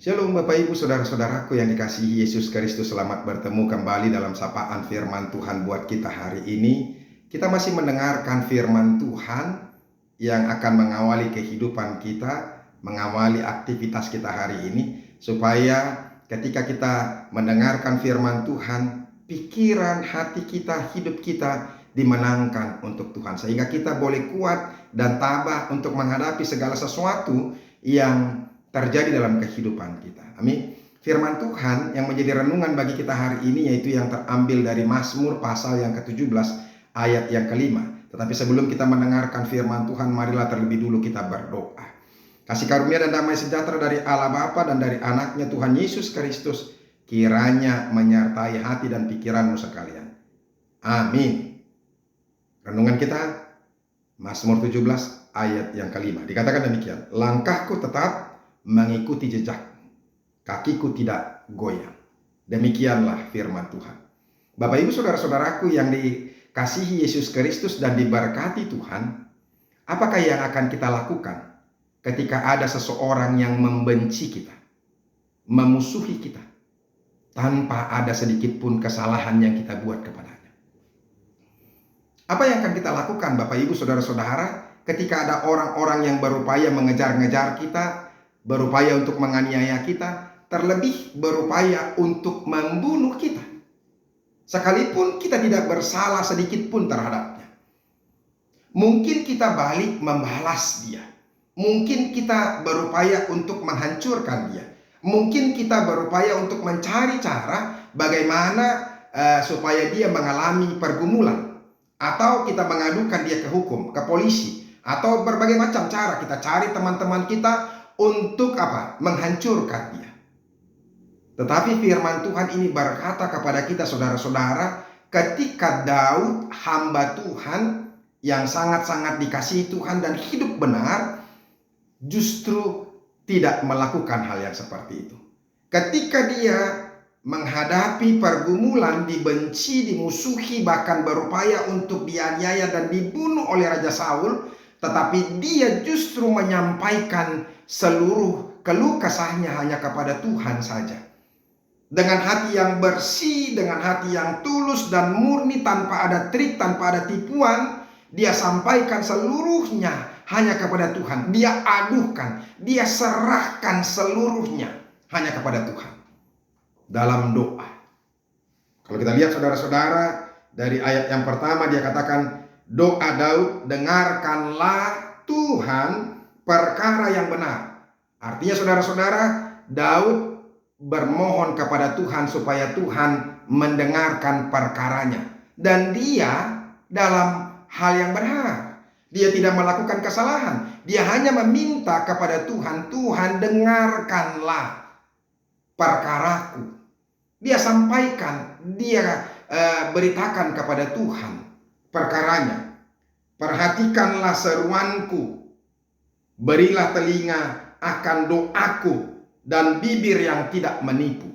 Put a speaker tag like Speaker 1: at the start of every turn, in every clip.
Speaker 1: Shalom Bapak Ibu Saudara-saudaraku yang dikasihi Yesus Kristus. Selamat bertemu kembali dalam sapaan firman Tuhan buat kita hari ini. Kita masih mendengarkan firman Tuhan yang akan mengawali kehidupan kita, mengawali aktivitas kita hari ini, supaya ketika kita mendengarkan firman Tuhan, pikiran, hati kita, hidup kita dimenangkan untuk Tuhan, sehingga kita boleh kuat dan tabah untuk menghadapi segala sesuatu yang terjadi dalam kehidupan kita. Amin. Firman Tuhan yang menjadi renungan bagi kita hari ini yaitu yang terambil dari Mazmur pasal yang ke-17 ayat yang ke-5. Tetapi sebelum kita mendengarkan firman Tuhan, marilah terlebih dulu kita berdoa. Kasih karunia dan damai sejahtera dari Allah Bapa dan dari anaknya Tuhan Yesus Kristus kiranya menyertai hati dan pikiranmu sekalian. Amin. Renungan kita Mazmur 17 ayat yang ke-5. Dikatakan demikian, langkahku tetap mengikuti jejak, kakiku tidak goyang. Demikianlah firman Tuhan. Bapak Ibu Saudara-saudaraku yang dikasihi Yesus Kristus dan diberkati Tuhan, apakah yang akan kita lakukan ketika ada seseorang yang membenci kita, memusuhi kita, tanpa ada sedikit pun kesalahan yang kita buat kepadanya? Apa yang akan kita lakukan Bapak Ibu Saudara-saudara ketika ada orang-orang yang berupaya mengejar-ngejar kita, berupaya untuk menganiaya kita, terlebih berupaya untuk membunuh kita, sekalipun kita tidak bersalah sedikit pun terhadapnya? Mungkin kita balik membalas dia, mungkin kita berupaya untuk menghancurkan dia, mungkin kita berupaya untuk mencari cara bagaimana supaya dia mengalami pergumulan, atau kita mengadukan dia ke hukum, ke polisi, atau berbagai macam cara kita cari teman-teman kita untuk menghancurkan dia. Tetapi firman Tuhan ini berkata kepada kita saudara-saudara, ketika Daud hamba Tuhan yang sangat-sangat dikasihi Tuhan dan hidup benar, justru tidak melakukan hal yang seperti itu. Ketika dia menghadapi pergumulan, dibenci, dimusuhi, bahkan berupaya untuk dianiaya dan dibunuh oleh Raja Saul, tetapi dia justru menyampaikan seluruh keluh kesahnya hanya kepada Tuhan saja. Dengan hati yang bersih, dengan hati yang tulus dan murni, tanpa ada trik, tanpa ada tipuan, dia sampaikan seluruhnya hanya kepada Tuhan. Dia aduhkan, dia serahkan seluruhnya hanya kepada Tuhan dalam doa. Kalau kita lihat saudara-saudara, dari ayat yang pertama dia katakan, doa Daud, dengarkanlah Tuhan perkara yang benar. Artinya saudara-saudara, Daud bermohon kepada Tuhan supaya Tuhan mendengarkan perkaranya. Dan dia dalam hal yang benar. Dia tidak melakukan kesalahan. Dia hanya meminta kepada Tuhan, Tuhan dengarkanlah perkaraku. Dia sampaikan, dia beritakan kepada Tuhan perkaranya. Perhatikanlah seruanku, berilah telinga akan doaku, dan bibir yang tidak menipu.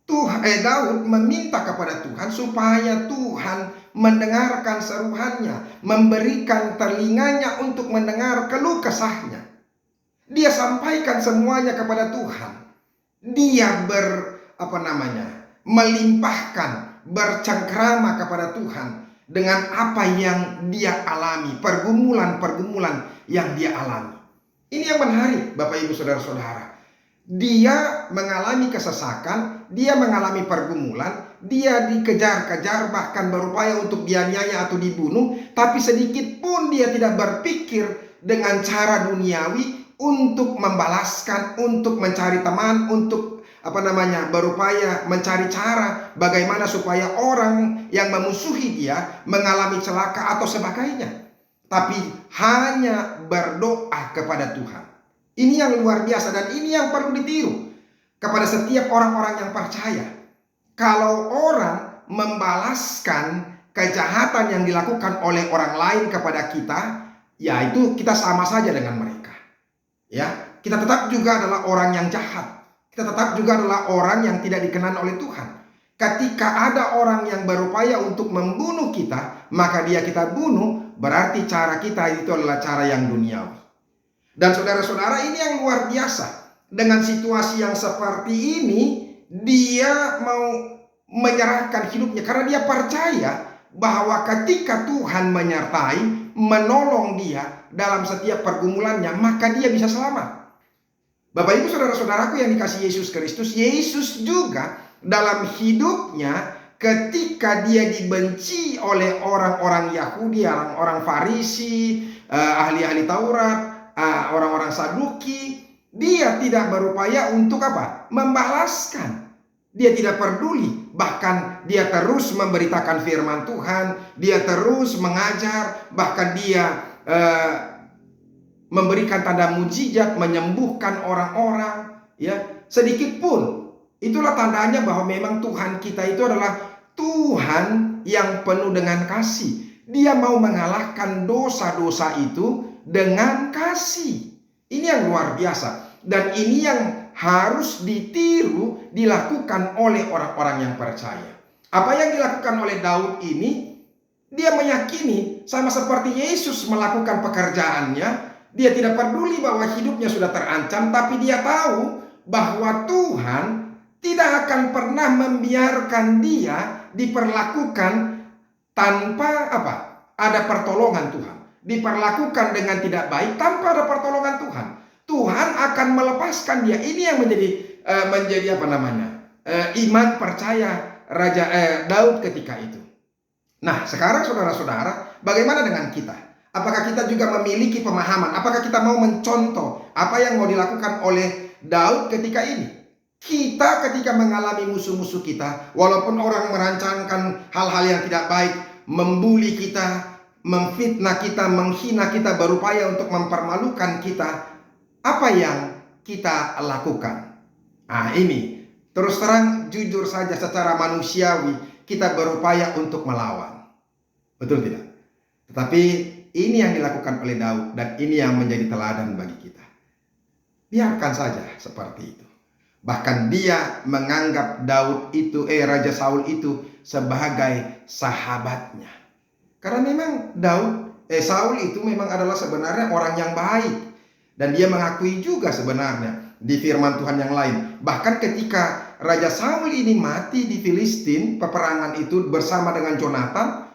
Speaker 1: Daud meminta kepada Tuhan supaya Tuhan mendengarkan seruannya, memberikan telinganya untuk mendengar keluh kesahnya. Dia sampaikan semuanya kepada Tuhan. Dia melimpahkan, bercengkrama kepada Tuhan dengan apa yang dia alami, pergumulan-pergumulan yang dia alami. Ini yang menarik Bapak Ibu Saudara-saudara. Dia mengalami kesesakan, dia mengalami pergumulan, dia dikejar-kejar, bahkan berupaya untuk dianiaya atau dibunuh, tapi sedikit pun dia tidak berpikir dengan cara duniawi untuk membalaskan, untuk mencari teman, untuk berupaya mencari cara bagaimana supaya orang yang memusuhi dia mengalami celaka atau sebagainya. Tapi hanya berdoa kepada Tuhan. Ini yang luar biasa dan ini yang perlu ditiru kepada setiap orang-orang yang percaya. Kalau orang membalaskan kejahatan yang dilakukan oleh orang lain kepada kita, yaitu kita sama saja dengan mereka. Ya, kita tetap juga adalah orang yang jahat. Kita tetap juga adalah orang yang tidak dikenan oleh Tuhan. Ketika ada orang yang berupaya untuk membunuh kita, maka dia kita bunuh, berarti cara kita itu adalah cara yang duniawi. Dan saudara-saudara, ini yang luar biasa. dengan situasi yang seperti ini, dia mau menyerahkan hidupnya karena dia percaya bahwa ketika Tuhan menyertai, menolong dia dalam setiap pergumulannya, maka dia bisa selamat. Bapak Ibu saudara-saudaraku yang dikasihi Yesus Kristus, Yesus juga dalam hidupnya ketika dia dibenci oleh orang-orang Yahudi, orang-orang Farisi, ahli-ahli Taurat, orang-orang Saduki, dia tidak berupaya untuk apa? Membalaskan. Dia tidak peduli, bahkan dia terus memberitakan firman Tuhan, dia terus mengajar, bahkan dia memberikan tanda mujizat, menyembuhkan orang-orang, ya, sedikit pun. Itulah tandanya bahwa memang Tuhan kita itu adalah Tuhan yang penuh dengan kasih. Dia mau mengalahkan dosa-dosa itu dengan kasih. Ini yang luar biasa, dan ini yang harus ditiru, dilakukan oleh orang-orang yang percaya. Apa yang dilakukan oleh Daud ini, dia meyakini sama seperti Yesus melakukan pekerjaannya. Dia tidak peduli bahwa hidupnya sudah terancam, tapi dia tahu bahwa Tuhan tidak akan pernah membiarkan dia diperlakukan tanpa apa? Ada pertolongan Tuhan. Diperlakukan dengan tidak baik tanpa ada pertolongan Tuhan. Tuhan akan melepaskan dia. Ini yang menjadi apa namanya? Iman percaya Raja Daud ketika itu. Nah, sekarang saudara-saudara, bagaimana dengan kita? Apakah kita juga memiliki pemahaman? Apakah kita mau mencontoh apa yang mau dilakukan oleh Daud ketika ini? Kita ketika mengalami musuh-musuh kita, walaupun orang merancangkan hal-hal yang tidak baik, membuli kita, memfitnah kita, menghina kita, berupaya untuk mempermalukan kita, apa yang kita lakukan? Nah, ini terus terang, jujur saja, secara manusiawi kita berupaya untuk melawan. Betul tidak? Tetapi ini yang dilakukan oleh Daud, dan ini yang menjadi teladan bagi kita. Biarkan saja seperti itu. Bahkan dia menganggap Raja Saul itu sebagai sahabatnya. Karena memang Saul itu memang adalah sebenarnya orang yang baik. Dan dia mengakui juga sebenarnya di firman Tuhan yang lain. Bahkan ketika Raja Saul ini mati di Filistin, peperangan itu bersama dengan Jonathan,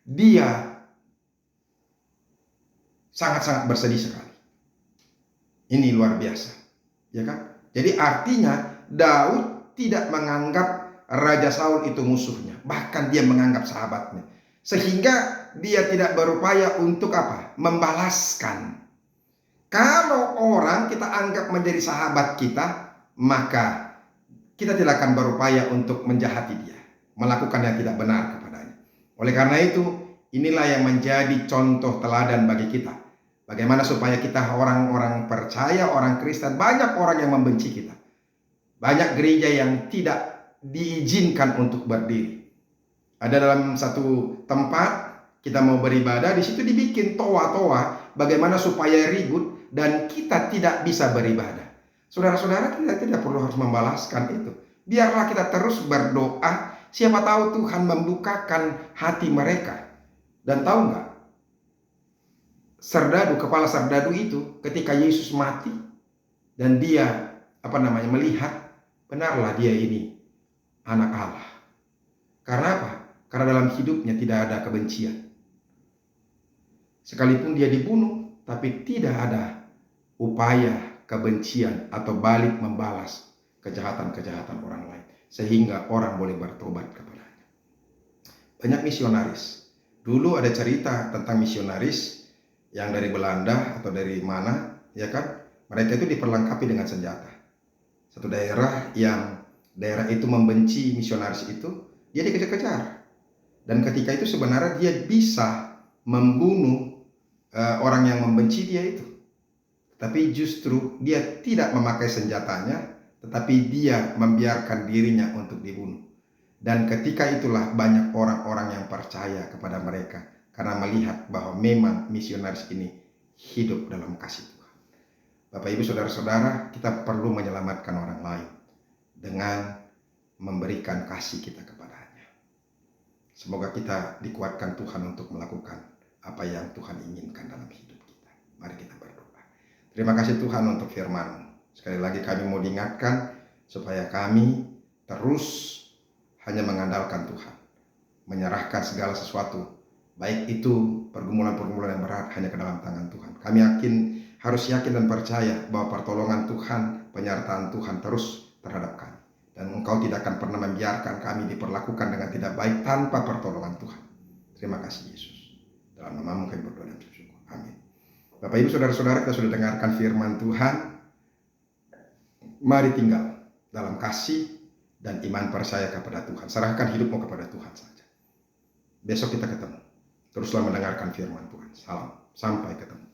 Speaker 1: dia sangat-sangat bersedih sekali. Ini luar biasa, ya kan? Jadi artinya Daud tidak menganggap Raja Saul itu musuhnya, bahkan dia menganggap sahabatnya. Sehingga dia tidak berupaya untuk apa? Membalaskan. Kalau orang kita anggap menjadi sahabat kita, maka kita tidak akan berupaya untuk menjahati dia, melakukan yang tidak benar kepadanya. Oleh karena itu, inilah yang menjadi contoh teladan bagi kita. Bagaimana supaya kita orang-orang percaya, orang Kristen, banyak orang yang membenci kita. Banyak gereja yang tidak diizinkan untuk berdiri. Ada dalam satu tempat kita mau beribadah, di situ dibikin toa-toa bagaimana supaya ribut dan kita tidak bisa beribadah. Saudara-saudara, kita tidak perlu harus membalaskan itu. Biarlah kita terus berdoa. Siapa tahu Tuhan membukakan hati mereka. Dan tahu nggak? Kepala serdadu itu ketika Yesus mati dan dia melihat, benarlah dia ini anak Allah. Karena apa? Karena dalam hidupnya tidak ada kebencian. Sekalipun dia dibunuh, tapi tidak ada upaya kebencian atau balik membalas kejahatan-kejahatan orang lain, sehingga orang boleh bertobat kepadanya. Banyak misionaris. Dulu ada cerita tentang misionaris yang dari Belanda atau dari mana, ya kan? Mereka itu diperlengkapi dengan senjata. Satu daerah itu membenci misionaris itu, dia dikejar-kejar. Dan ketika itu sebenarnya dia bisa membunuh orang yang membenci dia itu. Tapi justru dia tidak memakai senjatanya, tetapi dia membiarkan dirinya untuk dibunuh. Dan ketika itulah banyak orang-orang yang percaya kepada mereka, karena melihat bahwa memang misionaris ini hidup dalam kasih Tuhan. Bapak Ibu saudara-saudara, kita perlu menyelamatkan orang lain dengan memberikan kasih kita kepadanya. Semoga kita dikuatkan Tuhan untuk melakukan apa yang Tuhan inginkan dalam hidup kita. Mari kita berdoa. Terima kasih Tuhan untuk firman-Mu. Sekali lagi kami mau diingatkan supaya kami terus hanya mengandalkan Tuhan, menyerahkan segala sesuatu, baik itu pergumulan-pergumulan yang berat, hanya ke dalam tangan Tuhan. Kami harus yakin dan percaya bahwa pertolongan Tuhan, penyertaan Tuhan terus terhadap kami. Dan Engkau tidak akan pernah membiarkan kami diperlakukan dengan tidak baik tanpa pertolongan Tuhan. Terima kasih Yesus. Dalam nama-Mu kami berdoa dan bersyukur. Amin. Bapak Ibu saudara-saudara, kita sudah dengarkan firman Tuhan. Mari tinggal dalam kasih dan iman percaya kepada Tuhan. Serahkan hidupmu kepada Tuhan saja. Besok kita ketemu. Teruslah mendengarkan firman Tuhan. Salam. Sampai ketemu.